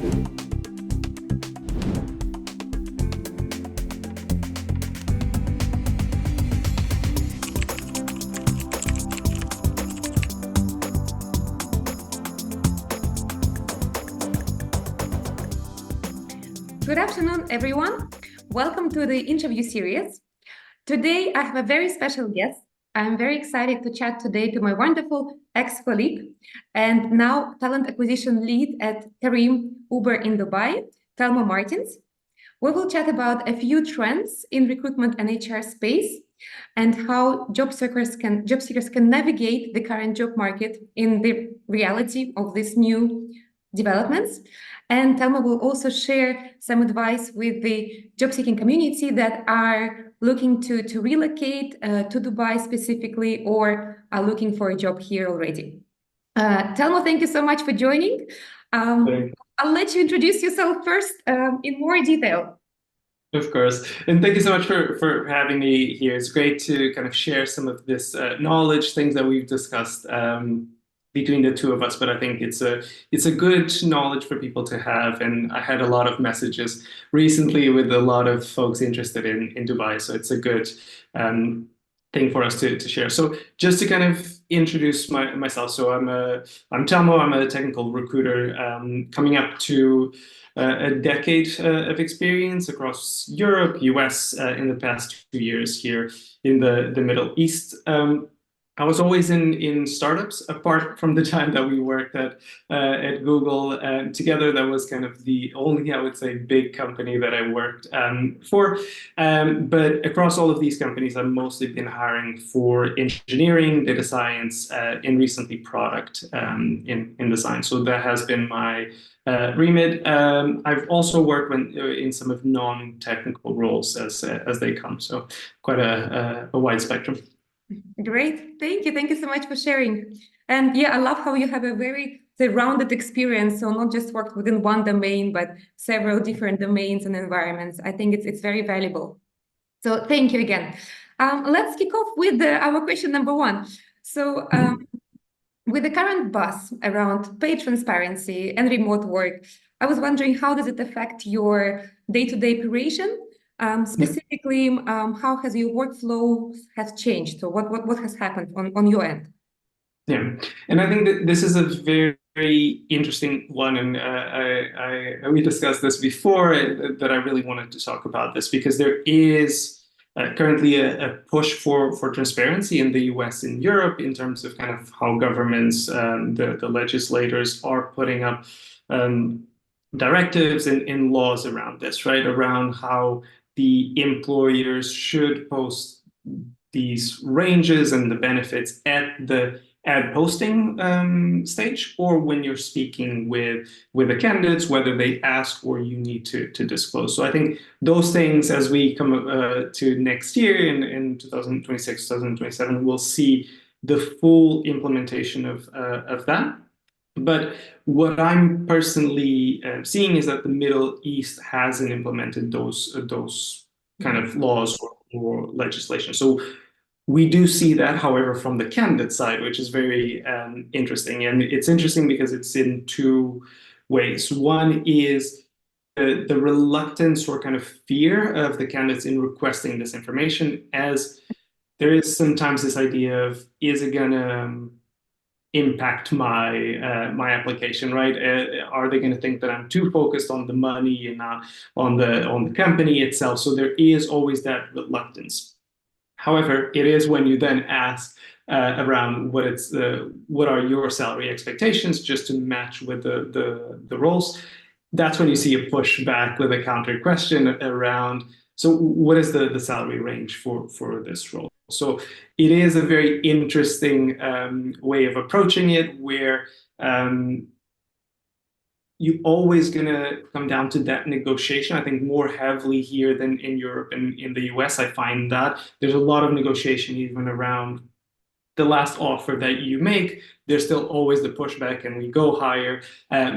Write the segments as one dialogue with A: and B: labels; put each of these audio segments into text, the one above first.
A: Good afternoon, everyone. Welcome to the interview series. Today, I have a very special guest. I'm very excited to chat today to my wonderful ex-colleague and now talent acquisition lead at Careem Uber in Dubai, Telmo Martins. We will chat about a few trends in recruitment and HR space and how job seekers can navigate the current job market in the reality of these new developments. And Telmo will also share some advice with the job-seeking community that are looking to relocate to Dubai specifically or are looking for a job here already. Telmo, thank you so much for joining. I'll let you introduce yourself first in more detail.
B: Of course. And thank you so much for having me here. It's great to kind of share some of this knowledge, things that we've discussed between the two of us, but I think it's a good knowledge for people to have. And I had a lot of messages recently with a lot of folks interested in Dubai, so it's a good thing for us to share. So just to kind of introduce myself, so I'm Telmo. I'm a technical recruiter coming up to a decade of experience across Europe, US in the past 2 years here in the Middle East. I was always in startups, apart from the time that we worked at Google together. That was kind of the only, I would say, big company that I worked for. But across all of these companies, I've mostly been hiring for engineering, data science, and recently product in design. So that has been my remit. I've also worked in some of non-technical roles as they come. So quite a wide spectrum.
A: Great. Thank you. Thank you so much for sharing. And yeah, I love how you have a very rounded experience. So not just worked within one domain, but several different domains and environments. I think it's very valuable. So thank you again. Let's kick off with our question number one. So with the current buzz around pay transparency and remote work, I was wondering, how does it affect your day-to-day operation? Specifically, how has your workflow has changed? So what has happened on your end?
B: Yeah, and I think that this is a very interesting one, and we discussed this before, that I really wanted to talk about this because there is currently a push for transparency in the US and Europe in terms of kind of how governments, the legislators are putting up directives and laws around this, right? Around how the employers should post these ranges and the benefits at the ad posting stage, or when you're speaking with the candidates, whether they ask or you need to disclose. So I think those things, as we come to next year in 2026, 2027, we'll see the full implementation of that. But what I'm personally seeing is that the Middle East hasn't implemented those kind of laws or legislation. So we do see that, however, from the candidate side, which is very interesting. And it's interesting because it's in two ways. One is the reluctance or kind of fear of the candidates in requesting this information, as there is sometimes this idea of, is it going to impact my application, right? Are they going to think that I'm too focused on the money and not on the company itself? So there is always that reluctance. However, it is when you then ask around what are your salary expectations, just to match with the roles, that's when you see a pushback with a counter question around, so what is the salary range for this role? So it is a very interesting way of approaching it, where you're always going to come down to that negotiation. I think more heavily here than in Europe and in the US. I find that there's a lot of negotiation even around the last offer that you make. There's still always the pushback and we go higher.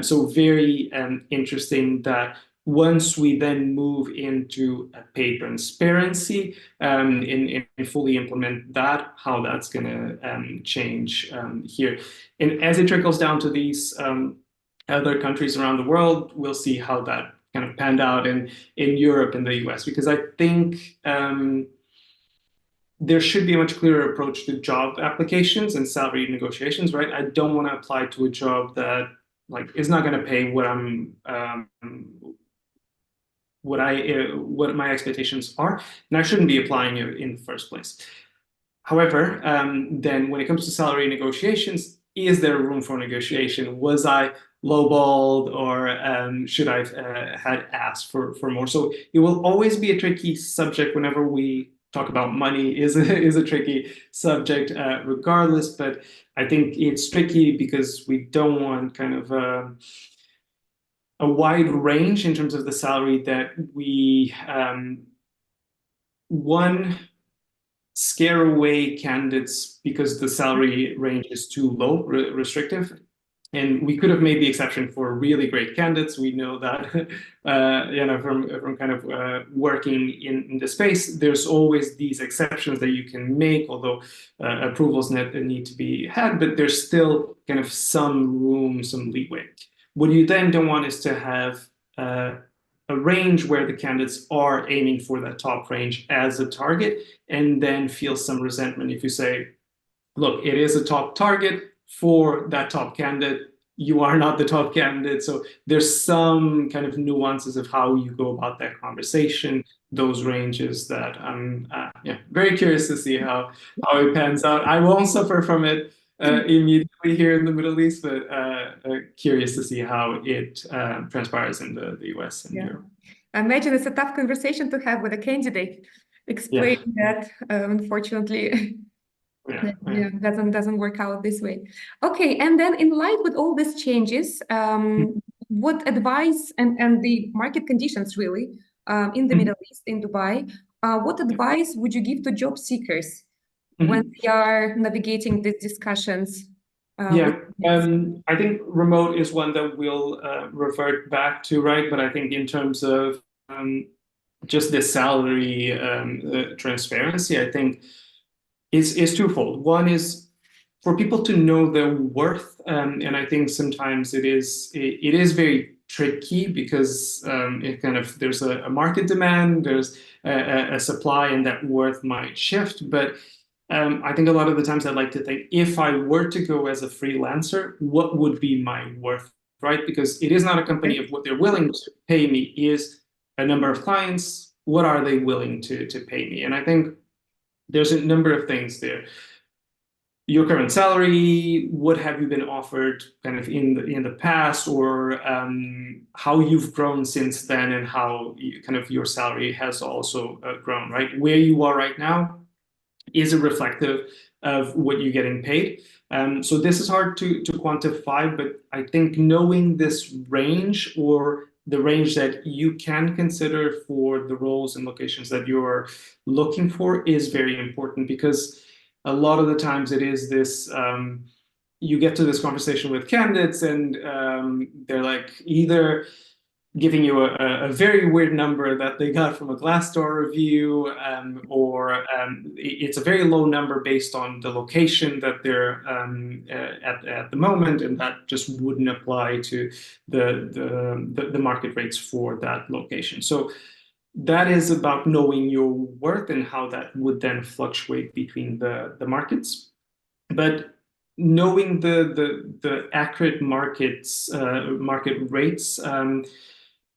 B: So very interesting that once we then move into a pay transparency and fully implement that, how that's going to change here. And as it trickles down to these other countries around the world. We'll see how that kind of panned out in Europe and the US, because I think there should be a much clearer approach to job applications and salary negotiations, right? I don't want to apply to a job that like is not going to pay what I'm what my expectations are, and I shouldn't be applying it in the first place. However, then when it comes to salary negotiations, is there room for negotiation? Was I lowballed, or should I had asked for more? So it will always be a tricky subject whenever we talk about money. Is a tricky subject, regardless. But I think it's tricky because we don't want kind of a wide range in terms of the salary that we one scare away candidates because the salary range is too low, restrictive. And we could have made the exception for really great candidates. We know that, from kind of working in the space, there's always these exceptions that you can make, although approvals need to be had, but there's still kind of some room, some leeway. What you then don't want is to have a range where the candidates are aiming for that top range as a target, and then feel some resentment if you say, look, it is a top target for that top candidate. You are not the top candidate. So there's some kind of nuances of how you go about that conversation, those ranges that I'm very curious to see how it pans out. I won't suffer from it immediately here in the Middle East, but curious to see how it transpires in the US and Europe.
A: I imagine it's a tough conversation to have with a candidate, explaining that, unfortunately. Doesn't work out this way. Okay, and then in light with all these changes, what advice and the market conditions really in the Middle East, in Dubai, what advice would you give to job seekers when they are navigating these discussions?
B: I think remote is one that we'll revert back to, right? But I think in terms of just the salary transparency, I think is twofold. One is for people to know their worth, and I think sometimes it is very tricky because it kind of there's a market demand, there's a supply, and that worth might shift. But I think a lot of the times I like to think, if I were to go as a freelancer, what would be my worth, right? Because it is not a company of what they're willing to pay me, is a number of clients, what are they willing to pay me? And I think there's a number of things there. Your current salary, what have you been offered kind of in the past, or how you've grown since then, and how kind of your salary has also grown, right? Where you are right now, is it reflective of what you're getting paid? So this is hard to quantify, but I think knowing this range, or the range that you can consider for the roles and locations that you're looking for, is very important, because a lot of the times it is this, you get to this conversation with candidates and they're like either giving you a very weird number that they got from a Glassdoor review, or it's a very low number based on the location that they're at the moment, and that just wouldn't apply to the market rates for that location. So that is about knowing your worth and how that would then fluctuate between the markets. But knowing the accurate market rates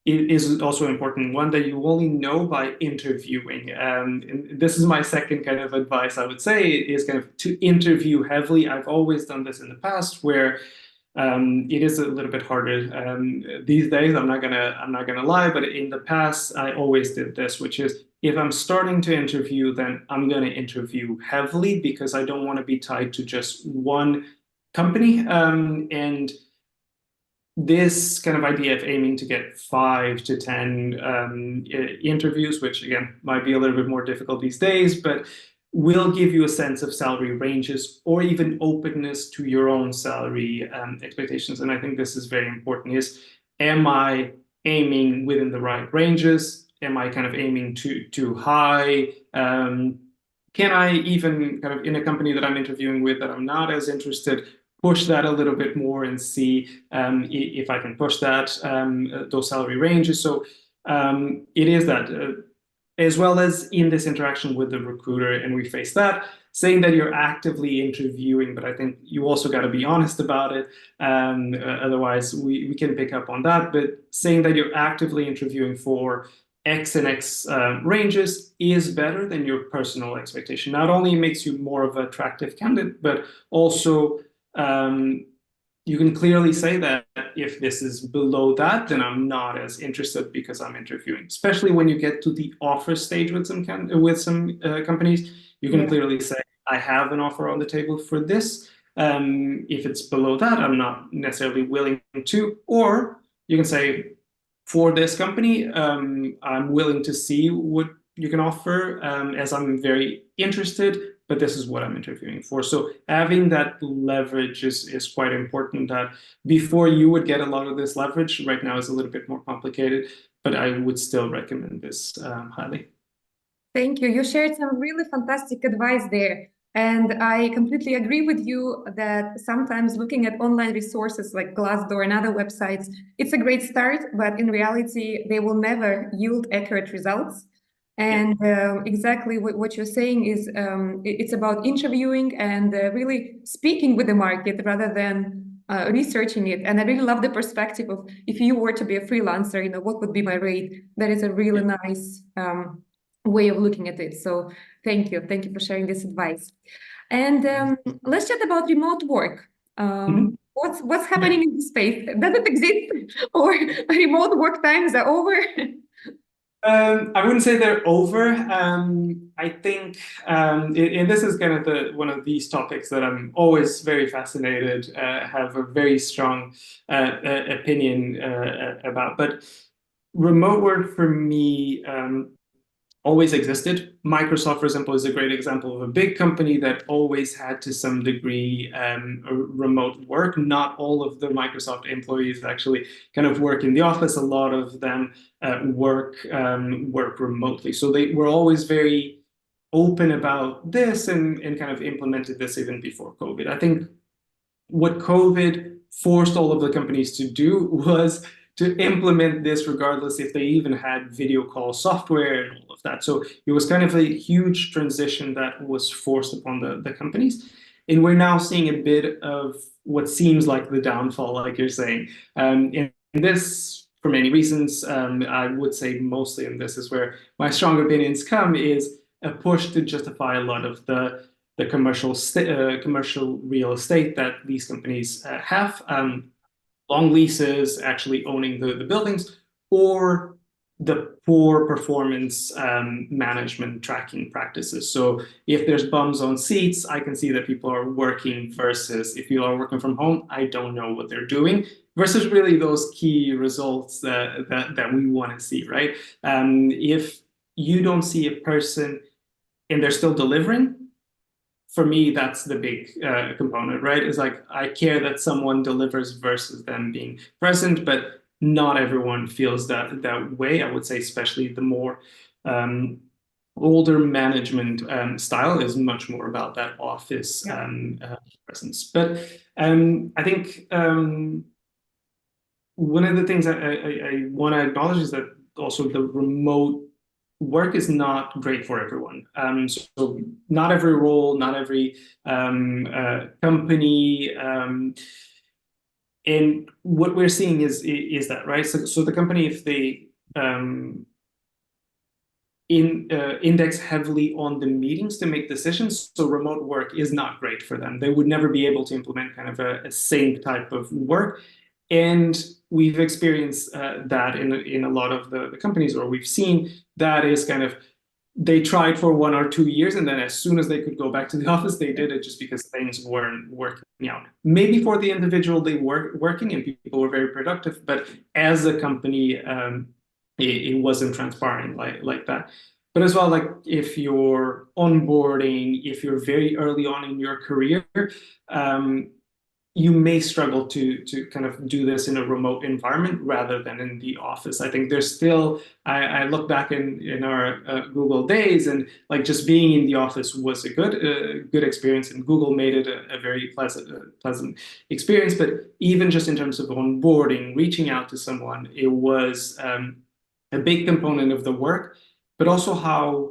B: is also important. One that you only know by interviewing. And this is my second kind of advice, I would say, is kind of to interview heavily. I've always done this in the past, where it is a little bit harder these days. I'm not gonna lie, but in the past I always did this, which is, if I'm starting to interview, then I'm gonna interview heavily, because I don't want to be tied to just one company. And this kind of idea of aiming to get 5 to 10 interviews, which again might be a little bit more difficult these days, but will give you a sense of salary ranges, or even openness to your own salary expectations. And I think this is very important, is, am I aiming within the right ranges? Am I kind of aiming too high? Can I even kind of, in a company that I'm interviewing with that I'm not as interested, push that a little bit more and see if I can push that those salary ranges. So it is that, as well as in this interaction with the recruiter, and we face that, saying that you're actively interviewing, but I think you also got to be honest about it. Otherwise, we can pick up on that. But saying that you're actively interviewing for X and X ranges is better than your personal expectation. Not only makes you more of an attractive candidate, but also you can clearly say that if this is below that, then I'm not as interested because I'm interviewing. Especially when you get to the offer stage with some companies, you can clearly say, I have an offer on the table for this. If it's below that, I'm not necessarily willing to. Or you can say, for this company, I'm willing to see what you can offer, as I'm very interested, but this is what I'm interviewing for. So having that leverage is quite important. That before you would get a lot of this leverage, right now is a little bit more complicated, but I would still recommend this highly.
A: Thank you. You shared some really fantastic advice there. And I completely agree with you that sometimes looking at online resources like Glassdoor and other websites, it's a great start, but in reality, they will never yield accurate results. And exactly what you're saying is it's about interviewing and really speaking with the market rather than researching it. And I really love the perspective of if you were to be a freelancer, what would be my rate? That is a really nice way of looking at it. So thank you for sharing this advice. And let's chat about remote work. What's happening in the space? Does it exist, or remote work times are over?
B: I wouldn't say they're over. I think, and this is kind of one of these topics that I'm always very fascinated, have a very strong opinion about. But remote work for me always existed. Microsoft, for example, is a great example of a big company that always had to some degree remote work. Not all of the Microsoft employees actually kind of work in the office. A lot of them work remotely. So they were always very open about this and kind of implemented this even before COVID. I think what COVID forced all of the companies to do was to implement this regardless if they even had video call software and all of that. So it was kind of a huge transition that was forced upon the companies. And we're now seeing a bit of what seems like the downfall, like you're saying. And this, for many reasons, I would say mostly, and this is where my strong opinions come, is a push to justify a lot of the commercial real estate that these companies have. Long leases, actually owning the buildings, or the poor performance management tracking practices. So if there's bums on seats, I can see that people are working, versus if you are working from home, I don't know what they're doing, versus really those key results that we want to see, right? If you don't see a person and they're still delivering, for me, that's the big component, right? It's like, I care that someone delivers versus them being present, but not everyone feels that way. I would say, especially the more older management style is much more about that office presence. But I think one of the things I want to acknowledge is that also the remote work is not great for everyone. So not every role, not every company, and what we're seeing is that, right? So the company, if they index heavily on the meetings to make decisions, so remote work is not great for them. They would never be able to implement kind of a same type of work. And we've experienced that in a lot of the companies, or we've seen that is kind of, they tried for 1 or 2 years, and then as soon as they could go back to the office, they did it, just because things weren't working out. Maybe for the individual, they were working and people were very productive, but as a company, it wasn't transpiring like that. But as well, like if you're onboarding, if you're very early on in your career, you may struggle to kind of do this in a remote environment rather than in the office. I think there's still, I look back in our Google days, and like just being in the office was a good experience, and Google made it a very pleasant experience. But even just in terms of onboarding, reaching out to someone, it was a big component of the work, but also how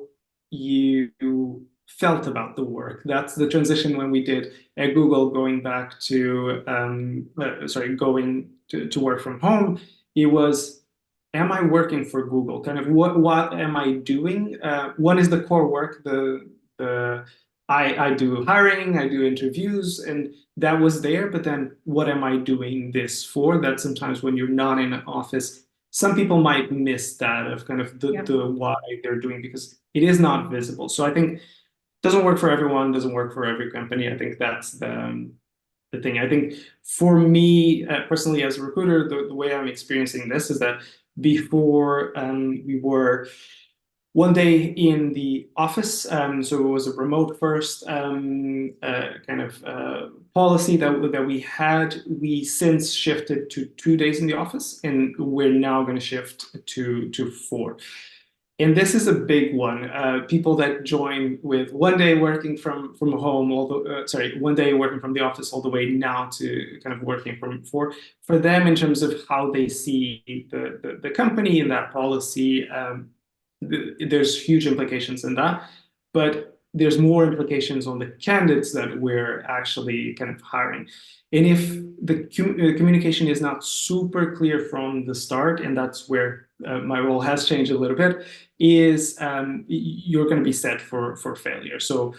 B: you felt about the work. That's the transition when we did at Google, going back to going to work from home. It was, am I working for Google? Kind of what am I doing? One is the core work, the I do hiring, I do interviews, and that was there. But then what am I doing this for? That sometimes when you're not in an office, some people might miss that of kind of the why they're doing, because it is not visible. So I think doesn't work for everyone, doesn't work for every company. I think that's the thing. I think for me personally as a recruiter, the way I'm experiencing this is that before we were one day in the office, so it was a remote first policy that we had. We since shifted to 2 days in the office, and we're now going to shift to 4. And this is a big one. People that join with one day working from home, although one day working from the office, all the way now to kind of working from 4. For them, in terms of how they see the company and that policy, there's huge implications in that. But there's more implications on the candidates that we're actually kind of hiring. And if the communication is not super clear from the start, and that's where my role has changed a little bit, is you're going to be set for failure. So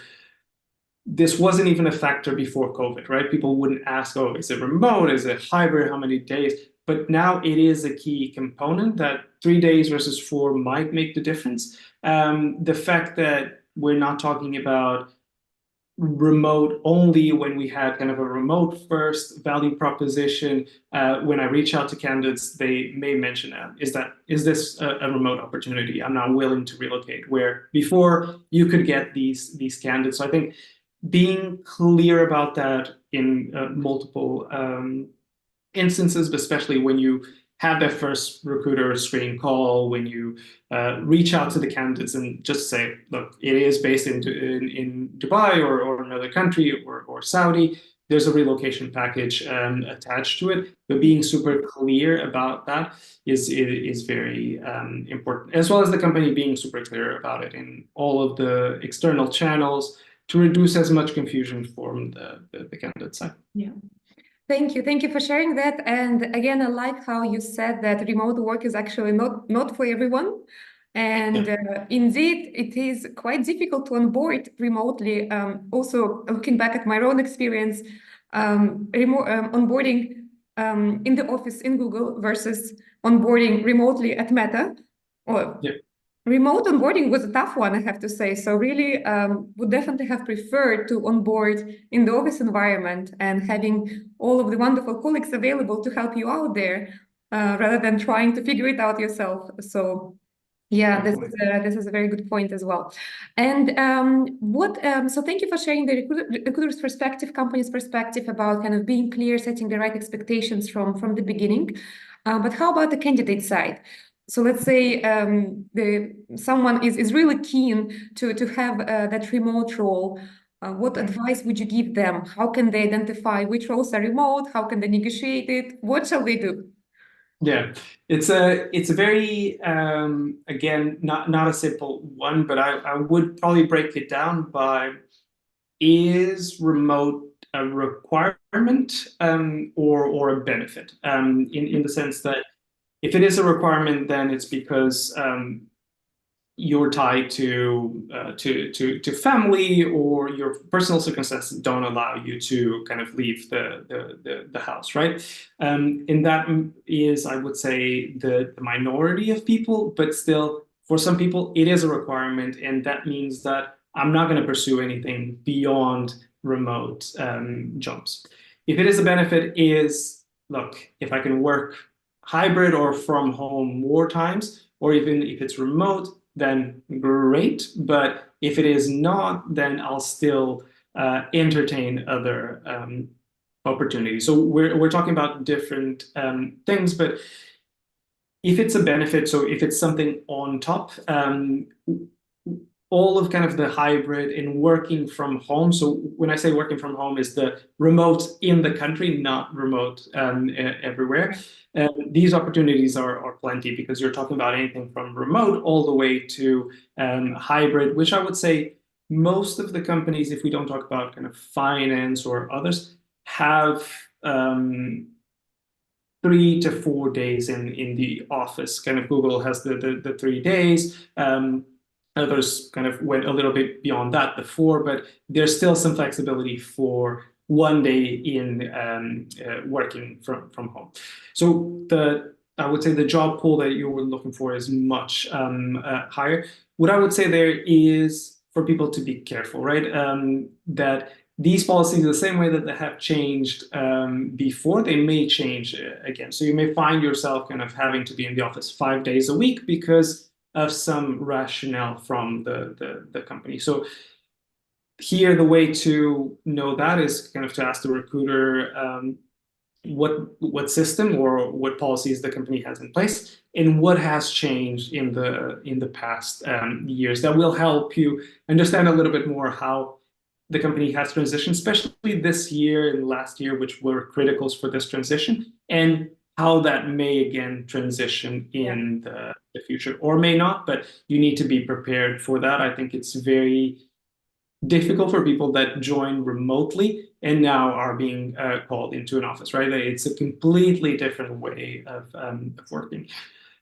B: this wasn't even a factor before COVID, right? People wouldn't ask, oh, is it remote? Is it hybrid? How many days? But now it is a key component that 3 days versus 4 might make the difference. The fact that we're not talking about remote only when we had kind of a remote first value proposition. When I reach out to candidates, they may mention is this a remote opportunity? I'm not willing to relocate. Where before you could get these candidates. So I think being clear about that in multiple instances, but especially when you have that first recruiter screening call, when you reach out to the candidates and just say, look, it is based in Dubai or another country or Saudi. There's a relocation package attached to it, but being super clear about that is very important, as well as the company being super clear about it in all of the external channels to reduce as much confusion from the candidate side.
A: Yeah. Thank you. Thank you for sharing that. And again, I like how you said that remote work is actually not for everyone. And indeed, it is quite difficult to onboard remotely. Also, looking back at my own experience, onboarding in the office in Google versus onboarding remotely at Meta. Remote onboarding was a tough one, I have to say. So really would definitely have preferred to onboard in the office environment and having all of the wonderful colleagues available to help you out there rather than trying to figure it out yourself. So yeah, this is a very good point as well. And so thank you for sharing the recruiter's perspective, company's perspective about kind of being clear, setting the right expectations from the beginning. But how about the candidate side? So let's say someone is really keen to have that remote role. What advice would you give them? How can they identify which roles are remote? How can they negotiate it? What shall they do?
B: Yeah, it's a very again not a simple one, but I would probably break it down by, is remote a requirement or a benefit? In the sense that if it is a requirement, then it's because you're tied to family, or your personal circumstances don't allow you to kind of leave the house, right? And that is, I would say, the minority of people, but still, for some people, it is a requirement, and that means that I'm not going to pursue anything beyond remote jobs. If it is a benefit, is, look, if I can work hybrid or from home more times, or even if it's remote, then great. But if it is not, then I'll still entertain other opportunity. So we're talking about different things, but if it's a benefit, so if it's something on top, all of kind of the hybrid and working from home. So when I say working from home, is the remote in the country, not remote everywhere. These opportunities are plenty, because you're talking about anything from remote all the way to hybrid, which I would say most of the companies, if we don't talk about kind of finance or others, have 3 to 4 days in the office. Kind of Google has the 3 days. Others kind of went a little bit beyond that, the 4, but there's still some flexibility for one day in working from home. So I would say the job pool that you were looking for is much higher. What I would say there is for people to be careful, right? That these policies, the same way that they have changed before, they may change again. So you may find yourself kind of having to be in the office 5 days a week because of some rationale from the company. So here, the way to know that is kind of to ask the recruiter what system or what policies the company has in place and what has changed in the past years. That will help you understand a little bit more how the company has transitioned, especially this year and last year, which were criticals for this transition, and how that may again transition in the future, or may not, but you need to be prepared for that. I think it's very difficult for people that join remotely and now are being called into an office, right? It's a completely different way of working.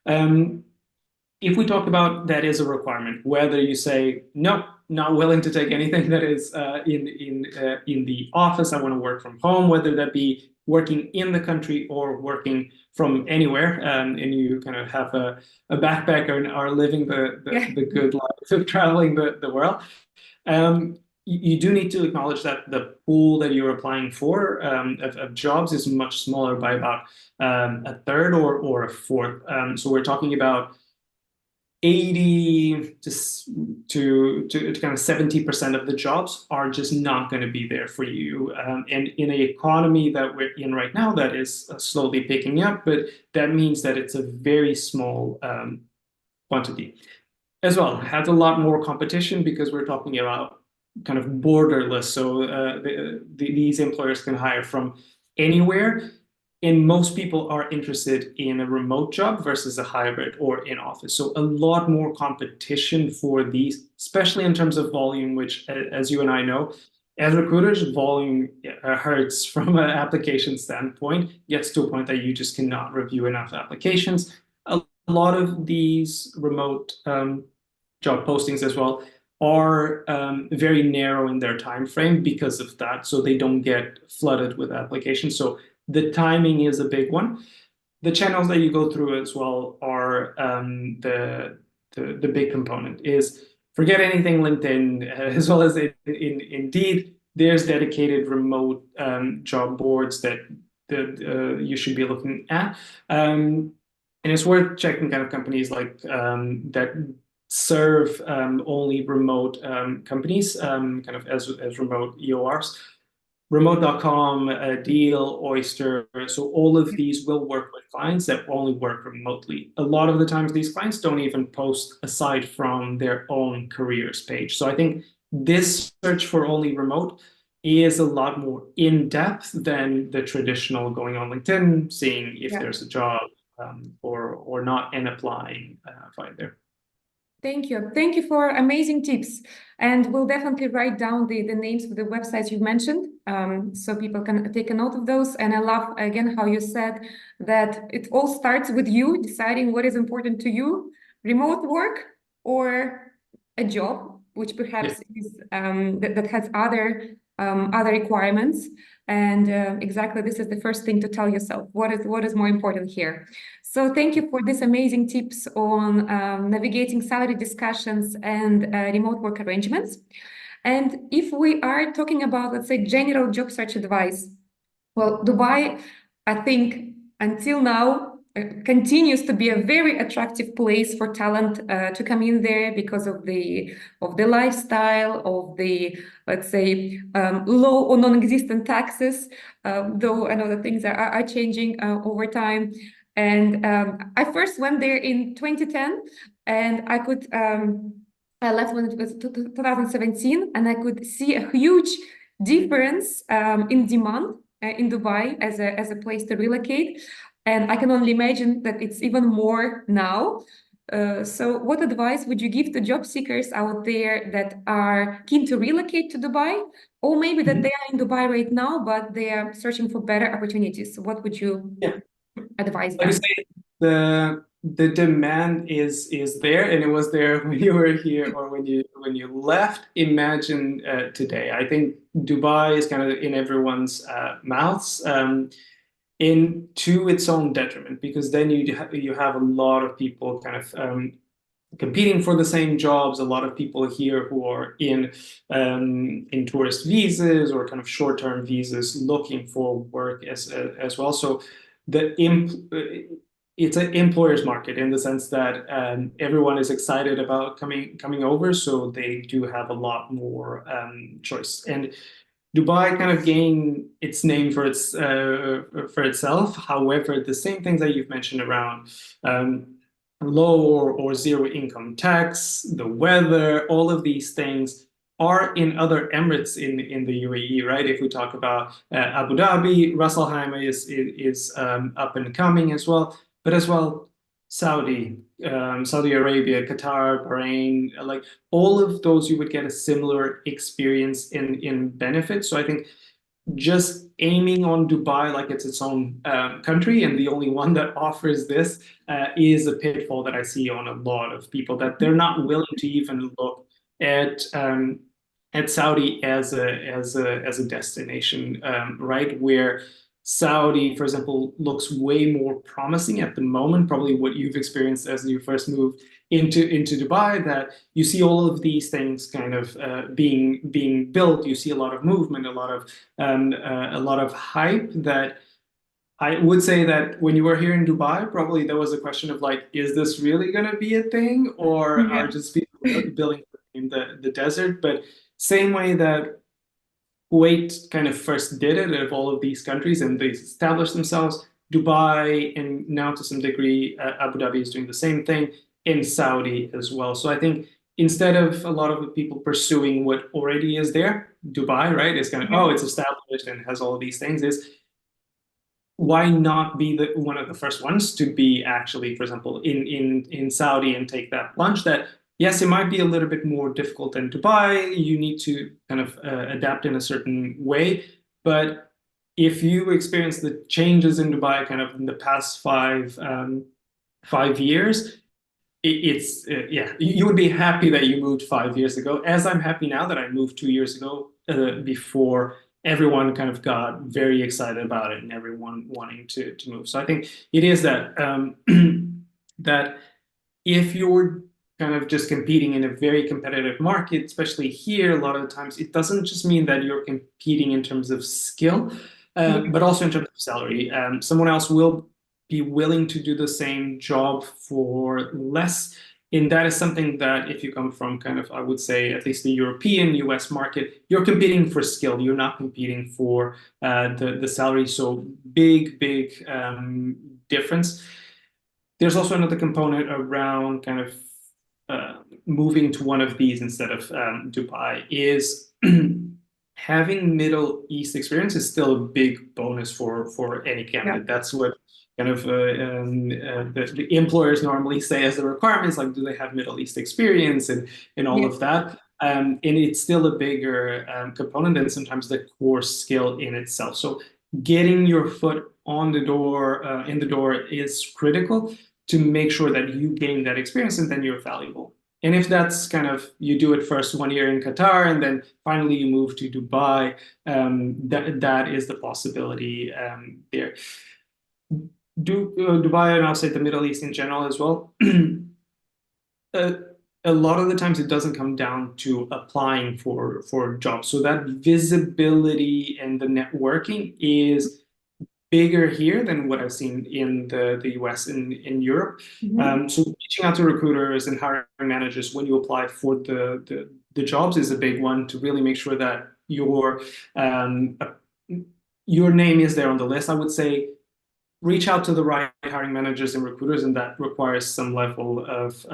B: If we talk about that is a requirement, whether you say, no, not willing to take anything that is in the office, I want to work from home, whether that be working in the country or working from anywhere, and you kind of have a backpacker and are living the good life of traveling the world, you do need to acknowledge that the pool that you're applying for of jobs is much smaller by about a third or a fourth. So we're talking about 80 to kind of 70% of the jobs are just not going to be there for you. And in an economy that we're in right now, that is slowly picking up, but that means that it's a very small quantity. As well, has a lot more competition because we're talking about kind of borderless. So these employers can hire from anywhere. And most people are interested in a remote job versus a hybrid or in office. So a lot more competition for these, especially in terms of volume, which, as you and I know, as recruiters, volume hurts from an application standpoint, gets to a point that you just cannot review enough applications. A lot of these remote job postings as well are very narrow in their time frame because of that. So they don't get flooded with applications. So the timing is a big one. The channels that you go through as well are the big component. Is forget anything LinkedIn, as well as Indeed. There's dedicated remote job boards that you should be looking at, and it's worth checking kind of companies like that serve only remote companies, kind of as remote EORs. Remote.com, Deal, Oyster. So all of these will work with clients that only work remotely. A lot of the times, these clients don't even post aside from their own careers page. So I think this search for only remote is a lot more in-depth than the traditional going on LinkedIn, seeing if there's a job or not, and applying right there.
A: Thank you. Thank you for amazing tips. And we'll definitely write down the names of the websites you've mentioned, so people can take a note of those. And I love, again, how you said that it all starts with you deciding what is important to you, remote work or a job, which perhaps is, that has other requirements. And exactly, this is the first thing to tell yourself. What is more important here? So thank you for these amazing tips on navigating salary discussions and remote work arrangements. And if we are talking about, let's say, general job search advice, well, Dubai, I think until now, continues to be a very attractive place for talent to come in there because of the lifestyle, of the, let's say, low or non-existent taxes, though I know that things are changing over time. And I first went there in 2010, and I left when it was 2017, and I could see a huge difference in demand in Dubai as a place to relocate. And I can only imagine that it's even more now. So what advice would you give to job seekers out there that are keen to relocate to Dubai, or maybe that they are in Dubai right now, but they are searching for better opportunities? What would you
B: Yeah.
A: advise
B: Like I
A: them?
B: say, the demand is there, and it was there when you were here or when you left. Imagine today. I think Dubai is kind of in everyone's mouths. Into its own detriment, because then you have a lot of people kind of competing for the same jobs. A lot of people here who are in tourist visas or kind of short-term visas looking for work as well. So the it's an employer's market in the sense that everyone is excited about coming over, so they do have a lot more choice. And Dubai kind of gained its name for itself. However, the same things that you've mentioned around low or zero income tax, the weather, all of these things are in other Emirates in the UAE, right? If we talk about Abu Dhabi, Ras Al Khaimah is up and coming as well, but as well Saudi, Saudi Arabia, Qatar, Bahrain, like all of those, you would get a similar experience in benefits. So I think just aiming on Dubai like it's its own country and the only one that offers this is a pitfall that I see on a lot of people, that they're not willing to even look at Saudi as a destination, right? Where Saudi, for example, looks way more promising at the moment, probably what you've experienced as you first moved into Dubai, that you see all of these things kind of being built. You see a lot of movement, a lot of hype. That I would say that when you were here in Dubai, probably there was a question of like, is this really going to be a thing, or
A: Yeah.
B: are just people building in the desert? But same way that Kuwait kind of first did it of all of these countries, and they established themselves. Dubai, and now to some degree, Abu Dhabi is doing the same thing in Saudi as well. So I think instead of a lot of the people pursuing what already is there, Dubai, right, is kind of,
A: Yeah.
B: oh, it's established and has all of these things, is why not be one of the first ones to be actually, for example, in Saudi and take that plunge? That yes, it might be a little bit more difficult than Dubai. You need to kind of adapt in a certain way, but if you experience the changes in Dubai kind of in the past 5 years, it's yeah, you would be happy that you moved 5 years ago, as I'm happy now that I moved 2 years ago, before everyone kind of got very excited about it and everyone wanting to move. So I think it is that that if you're kind of just competing in a very competitive market, especially here, a lot of the times it doesn't just mean that you're competing in terms of skill,
A: Yeah.
B: but also in terms of salary. Someone else will be willing to do the same job for less. And that is something that if you come from kind of, I would say, at least the European US market, you're competing for skill. You're not competing for the salary. So big difference. There's also another component around kind of moving to one of these instead of Dubai, is having Middle East experience is still a big bonus for any
A: Yeah.
B: candidate. That's what kind of the employers normally say as the requirements, like, do they have Middle East experience and all
A: Yeah.
B: of that. And it's still a bigger component than sometimes the core skill in itself. So getting your foot on the door, in the door, is critical to make sure that you gain that experience and then you're valuable. And if that's kind of, you do it first 1 year in Qatar and then finally you move to Dubai, that is the possibility there. Dubai, and I'll say the Middle East in general as well, uh, a lot of the times it doesn't come down to applying for jobs. So that visibility and the networking is bigger here than what I've seen in the US and in Europe. So reaching out to recruiters and hiring managers when you apply for the jobs is a big one, to really make sure that your name is there on the list. I would say reach out to the right hiring managers and recruiters, and that requires some level of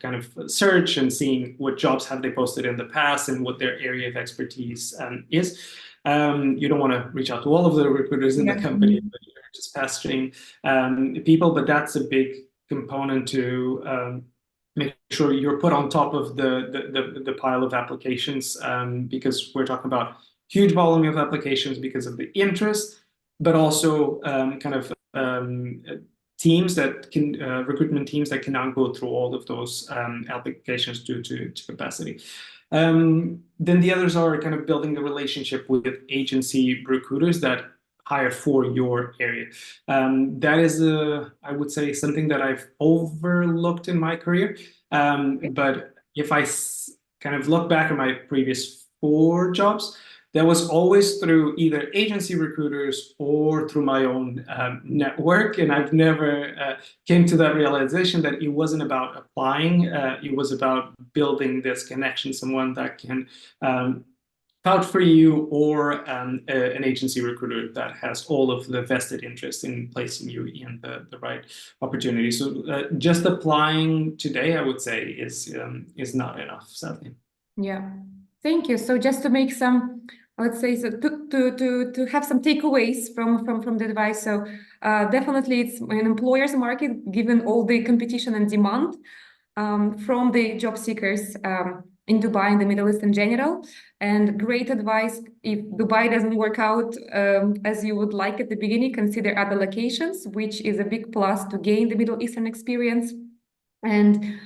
B: kind of search and seeing what jobs have they posted in the past and what their area of expertise is. You don't want to reach out to all of the recruiters in the company, but you're just pestering people. But that's a big component to make sure you're put on top of the pile of applications, because we're talking about huge volume of applications because of the interest, but also kind of teams that can recruitment teams that cannot go through all of those applications due to capacity. Then the others are kind of building the relationship with agency recruiters that hire for your area. That is, I would say, something that I've overlooked in my career. But if I kind of look back at my previous 4 jobs, that was always through either agency recruiters or through my own network. And I've never came to that realization that it wasn't about applying. It was about building this connection, someone that can vouch for you, or an agency recruiter that has all of the vested interest in placing you in the right opportunity. So just applying today, I would say, is not enough, sadly.
A: Yeah. Thank you. So just to make some, let's say, so to have some takeaways from the advice. So definitely it's an employer's market, given all the competition and demand from the job seekers in Dubai and the Middle East in general. And great advice: if Dubai doesn't work out as you would like at the beginning, consider other locations, which is a big plus to gain the Middle Eastern experience. And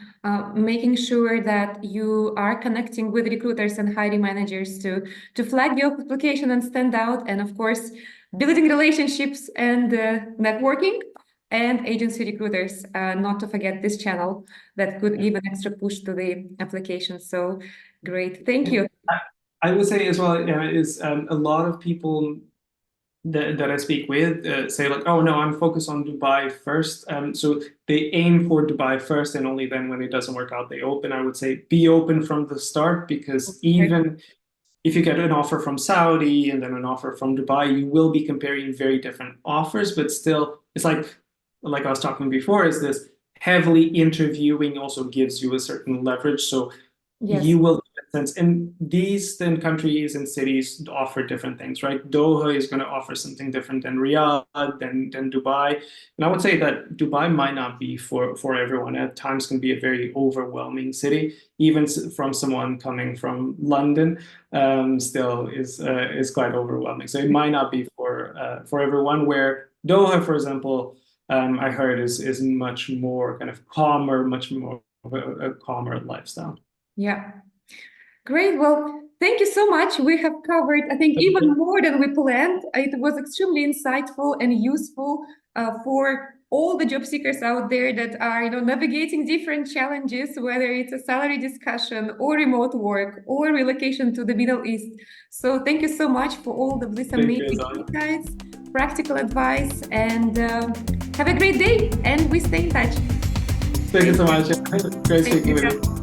A: making sure that you are connecting with recruiters and hiring managers to flag your application and stand out. And of course, building relationships and networking, and agency recruiters, not to forget this channel that could give an extra push to the application. So great. Thank you.
B: I would say as well, is a lot of people that I speak with say like, oh no, I'm focused on Dubai first. So they aim for Dubai first, and only then, when it doesn't work out, they open. I would say be open from the start, because even if you get an offer from Saudi and then an offer from Dubai, you will be comparing very different offers. But still, it's like I was talking before, is this heavily interviewing also gives you a certain leverage. So you will get a sense. And these then countries and cities offer different things, right? Doha is going to offer something different than Riyadh, than Dubai. And I would say that Dubai might not be for everyone. At times can be a very overwhelming city, even from someone coming from London, still is quite overwhelming. So it might not be for everyone, where Doha, for example, I heard is much more kind of calmer, much more of a calmer lifestyle.
A: Yeah. Great. Well, thank you so much. We have covered, I think, even more than we planned. It was extremely insightful and useful for all the job seekers out there that are, navigating different challenges, whether it's a salary discussion or remote work or relocation to the Middle East. So thank you so much for all of this amazing insights, practical advice, and have a great day. And we stay in touch.
B: Thank you so much. Great speaking with you.